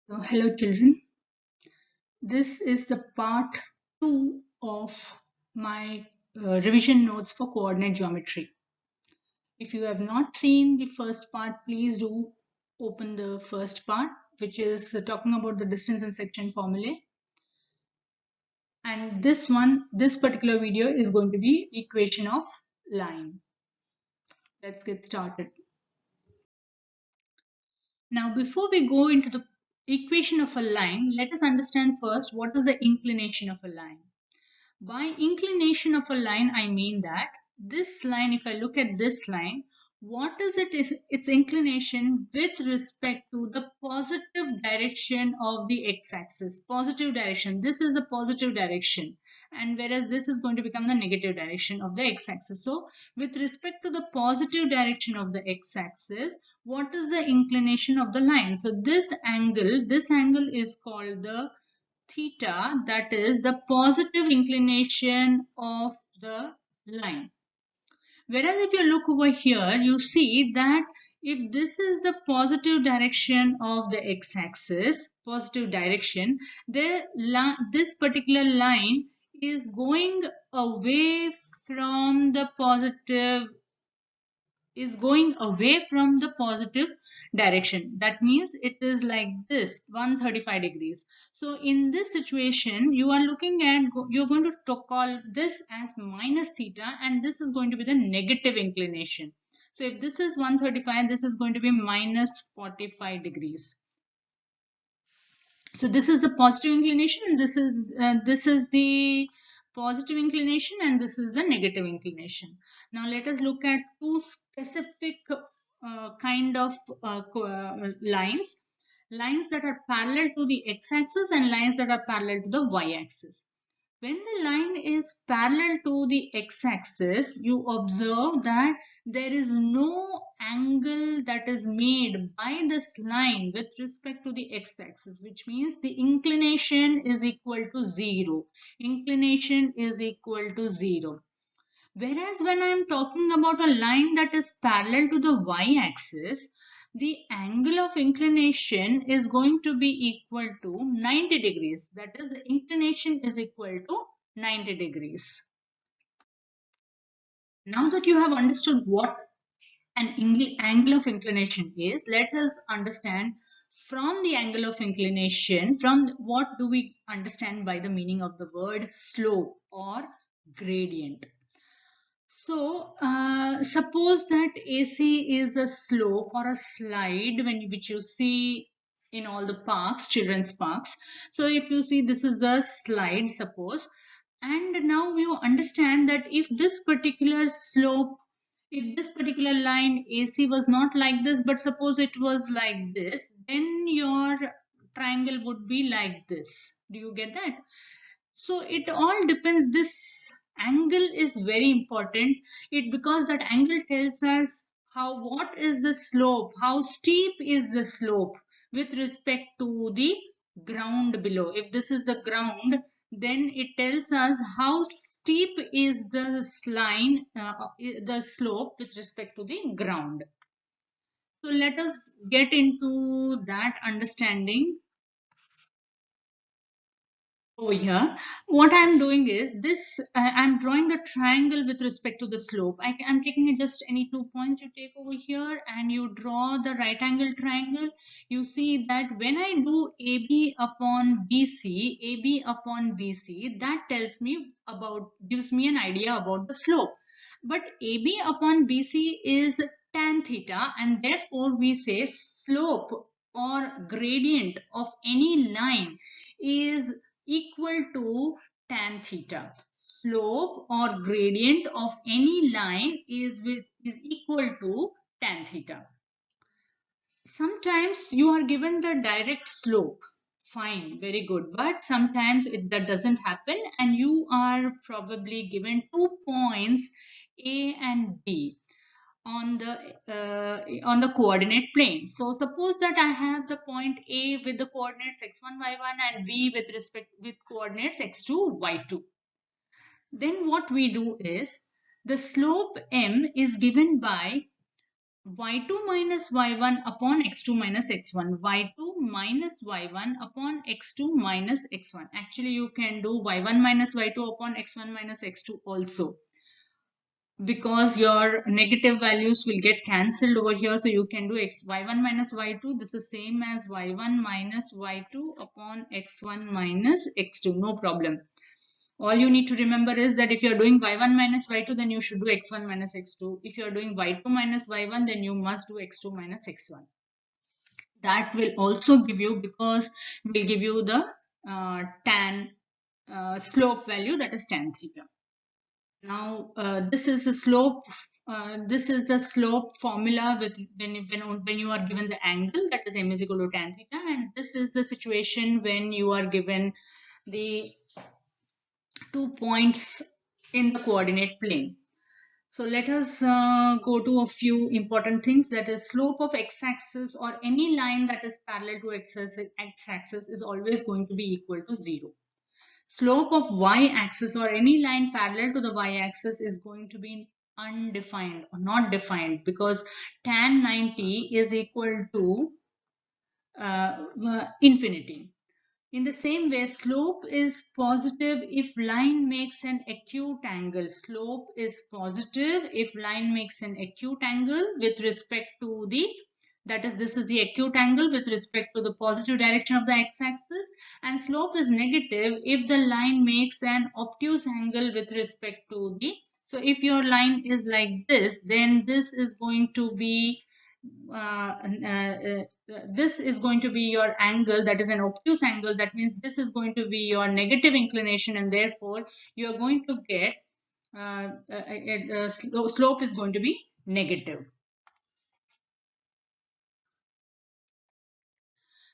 So, hello children, this is the part 2 of my revision notes for coordinate geometry. If you have not seen the first part, please do open the first part, which is talking about the distance and section formulae. And this particular video is going to be equation of line. Let's get started. Now, before we go into the equation of a line, let us understand first what is the inclination of a line. By inclination of a line, I mean that this line, if I look at this line, what is its inclination with respect to the positive direction of the x-axis? Positive direction. This is the positive direction. And whereas this is going to become the negative direction of the x-axis. So, with respect to the positive direction of the x-axis, what is the inclination of the line? So, this angle is called the theta, that is the positive inclination of the line. Whereas if you look over here, you see that if this is the positive direction of the x-axis, positive direction, this particular line is going away from the positive direction. That means it is like this, 135 degrees. So in this situation, you're going to call this as minus theta, and this is going to be the negative inclination. So if this is 135, this is going to be minus 45 degrees. So this is the positive inclination, and this is the positive inclination, and this is the negative inclination. Now let us look at two specific kind of lines that are parallel to the x-axis and lines that are parallel to the y-axis. When the line is parallel to the x-axis, you observe that there is no angle that is made by this line with respect to the x-axis, which means the inclination is equal to 0. Inclination is equal to 0. Whereas when I am talking about a line that is parallel to the y-axis, the angle of inclination is going to be equal to 90 degrees. That is, the inclination is equal to 90 degrees. Now that you have understood what an angle of inclination is, let us understand from the angle of inclination, from what do we understand by the meaning of the word slope or gradient. So, suppose that AC is a slope or a slide which you see in all the parks, children's parks. So, if you see this is a slide, suppose, and now you understand that if this particular slope, if this particular line AC was not like this, but suppose it was like this, then your triangle would be like this. Do you get that? So it all depends. This angle is very important, because that angle tells us what is the slope, how steep is the slope with respect to the ground below. If this is the ground, then it tells us how steep is the slope with respect to the ground. So let us get into that understanding. Over here, what I'm doing is this, I'm drawing the triangle with respect to the slope. I'm taking just any 2 points you take over here, and you draw the right angle triangle. You see that when I do AB upon BC, that gives me an idea about the slope. But AB upon BC is tan theta, and therefore we say slope or gradient of any line is equal to tan theta. Slope or gradient of any line is equal to tan theta. Sometimes you are given the direct slope. Fine, very good. But sometimes that doesn't happen, and you are probably given 2 points A and B on the coordinate plane. So suppose that I have the point A with the coordinates x1, y1 and B with coordinates x2, y2. Then what we do is the slope M is given by y2 minus y1 upon x2 minus x1. y2 minus y1 upon x2 minus x1. Actually, you can do y1 minus y2 upon x1 minus x2 also, because your negative values will get cancelled over here. So you can do y1 minus y2. This is same as y1 minus y2 upon x1 minus x2. No problem. All you need to remember is that if you are doing y1 minus y2, then you should do x1 minus x2. If you are doing y2 minus y1, then you must do x2 minus x1. That will also give you, because will give you the tan slope value, that is tan theta. Now this is the slope. This is the slope formula with when you are given the angle, that is m is equal to tan theta, and this is the situation when you are given the 2 points in the coordinate plane. So let us go to a few important things, that is slope of x-axis or any line that is parallel to x-axis is always going to be equal to 0. Slope of y-axis or any line parallel to the y-axis is going to be undefined or not defined, because tan 90 is equal to infinity. In the same way, slope is positive if line makes an acute angle. Slope is positive if line makes an acute angle with respect to the, that is, this is the acute angle with respect to the positive direction of the x-axis, and slope is negative if the line makes an obtuse angle with respect to the, so if your line is like this, then this is going to be this is going to be your angle, that is an obtuse angle. That means this is going to be your negative inclination, and therefore you are going to get slope is going to be negative.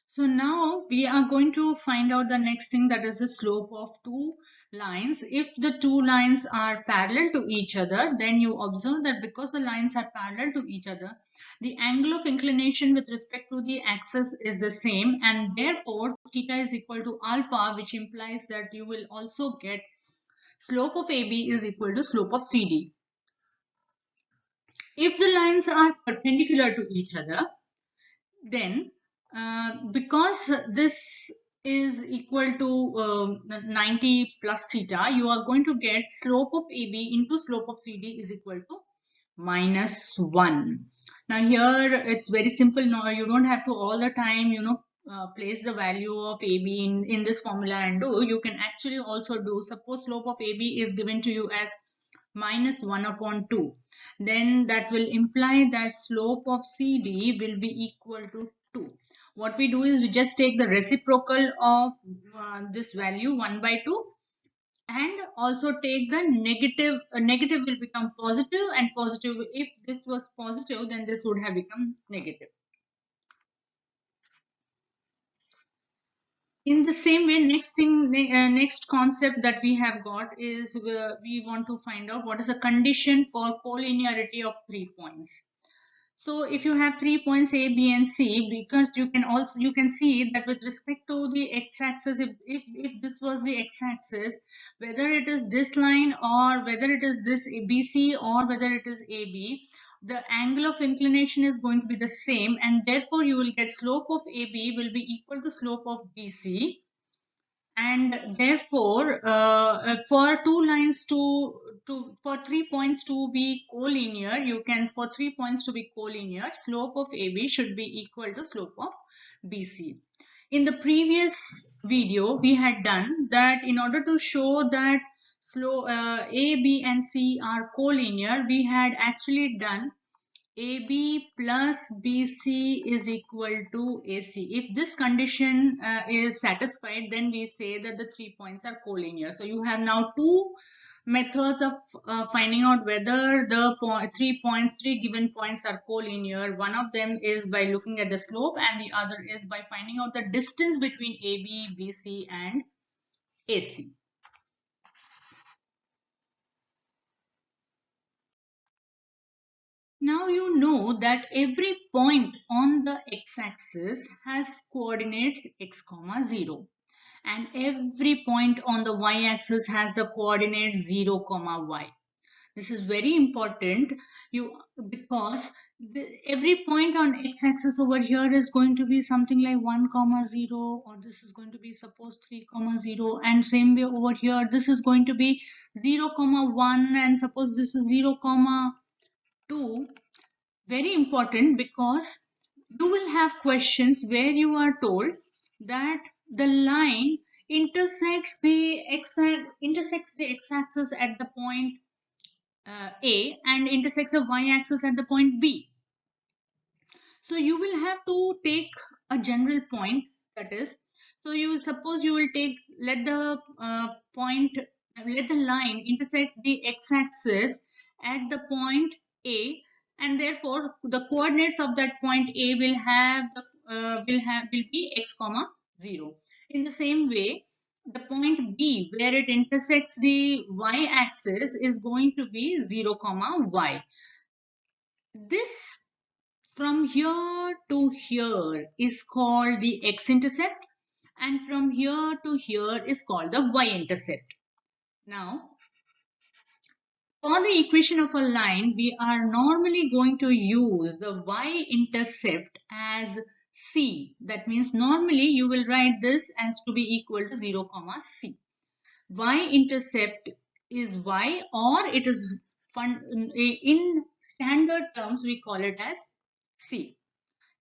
So now we are going to find out the next thing, that is the slope of two lines. If the two lines are parallel to each other, then you observe that because the lines are parallel to each other, the angle of inclination with respect to the axis is the same, and therefore theta is equal to alpha, which implies that you will also get slope of AB is equal to slope of CD. If the lines are perpendicular to each other, then because this is equal to 90 plus theta, you are going to get slope of AB into slope of CD is equal to minus 1. Now here it's very simple. Now you don't have to all the time, place the value of AB in this formula and do. You can actually also do, suppose slope of AB is given to you as minus 1 upon 2. Then that will imply that slope of CD will be equal to 2. What we do is we just take the reciprocal of this value 1 by 2, and also take the negative. Negative will become positive, and positive, if this was positive, then this would have become negative. In the same way, next concept that we have got is we want to find out what is the condition for collinearity of 3 points. So if you have 3 points A, B, and C, because you can see that with respect to the x-axis, if this was the x-axis, whether it is this line or whether it is this BC or whether it is AB, the angle of inclination is going to be the same, and therefore you will get slope of AB will be equal to slope of BC. And therefore for two lines for 3 points to be collinear, you can, for 3 points to be collinear, slope of AB should be equal to slope of BC. In the previous video we had done that in order to show that A, B and C are collinear, we had actually done AB plus BC is equal to AC. If this condition is satisfied, then we say that the 3 points are collinear. So you have now two methods of finding out whether the 3 given points are collinear. One of them is by looking at the slope, and the other is by finding out the distance between AB, BC and AC. Now you know that every point on the x-axis has coordinates x, 0, and every point on the y-axis has the coordinates 0, y. This is very important because every point on x-axis over here is going to be something like 1 comma 0, or this is going to be suppose 3 comma 0, and same way over here this is going to be 0 comma 1, and suppose this is 0 comma 2. Very important, because you will have questions where you are told that the line intersects the x-axis at the point A and intersects the y-axis at the point B. So you will have to take a general point, that is, so you suppose you will take, let the line intersect the x-axis at the point A, and therefore the coordinates of that point A will be x comma 0. In the same way, the point B where it intersects the y-axis is going to be 0 comma y. This from here to here is called the x-intercept, and from here to here is called the y-intercept. Now, for the equation of a line, we are normally going to use the y-intercept as c. That means normally you will write this as to be equal to 0 comma c. Y-intercept is y, or it is in standard terms we call it as c.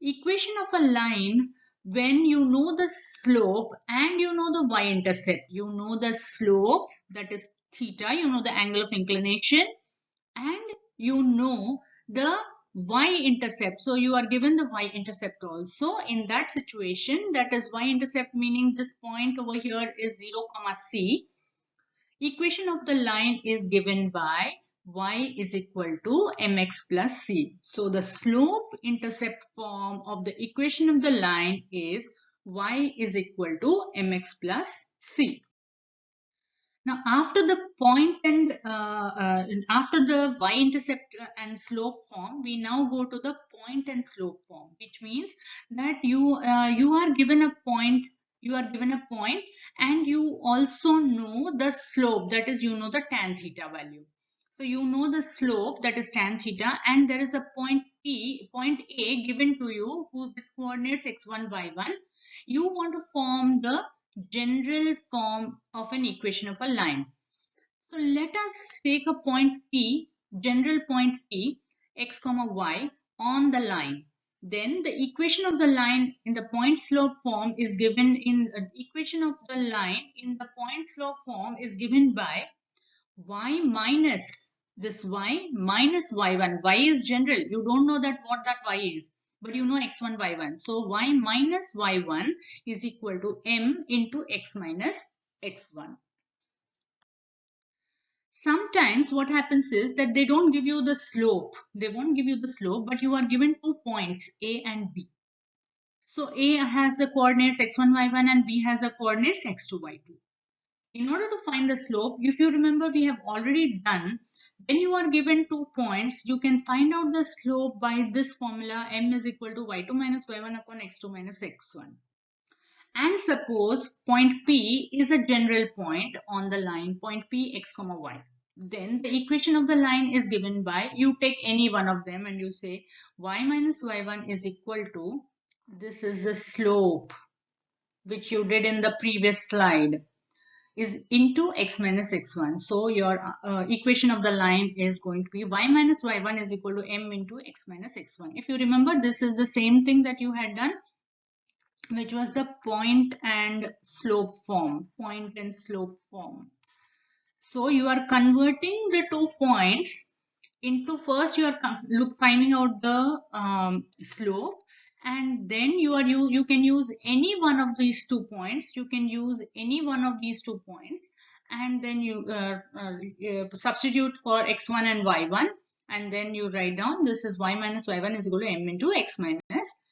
Equation of a line, when you know the slope and you know the y-intercept, you know the slope, that is theta, you know the angle of inclination, and you know the y-intercept. So you are given the y-intercept also. In that situation, that is y-intercept meaning this point over here is 0 comma c. Equation of the line is given by y is equal to mx plus c. So the slope intercept form of the equation of the line is y is equal to mx plus c. Now, after the point and after the y-intercept and slope form, we now go to the point and slope form, which means that you are given a point, and you also know the slope, that is, you know the tan theta value. So you know the slope, that is tan theta, and there is a point A given to you with coordinates x1, y1. You want to form the general form of an equation of a line. So let us take a point P, general point P, x comma y on the line. Then the equation of the line in the point slope form is given in equation of the line in the point slope form is given by y minus this y minus y1. Y is general. You don't know that what that y is, but you know x1, y1. So y minus y1 is equal to m into x minus x1. Sometimes what happens is that they don't give you the slope. They won't give you the slope, but you are given 2 points, A and B. So A has the coordinates x1, y1, and B has the coordinates x2, y2. In order to find the slope, if you remember, we have already done, when you are given 2 points, you can find out the slope by this formula, m is equal to y2 minus y1 upon x2 minus x1. And suppose point P is a general point on the line, point P x comma y. Then the equation of the line is given by, you take any one of them and you say y minus y1 is equal to, this is the slope which you did in the previous slide, is into x minus x1. So your equation of the line is going to be y minus y1 is equal to m into x minus x1. If you remember, this is the same thing that you had done, which was the point and slope form. So you are converting the 2 points into, first you are finding out the slope, and then you can use any one of these 2 points. You can use any one of these 2 points, and then you substitute for x1 and y1, and then you write down this is y minus y1 is equal to m into x minus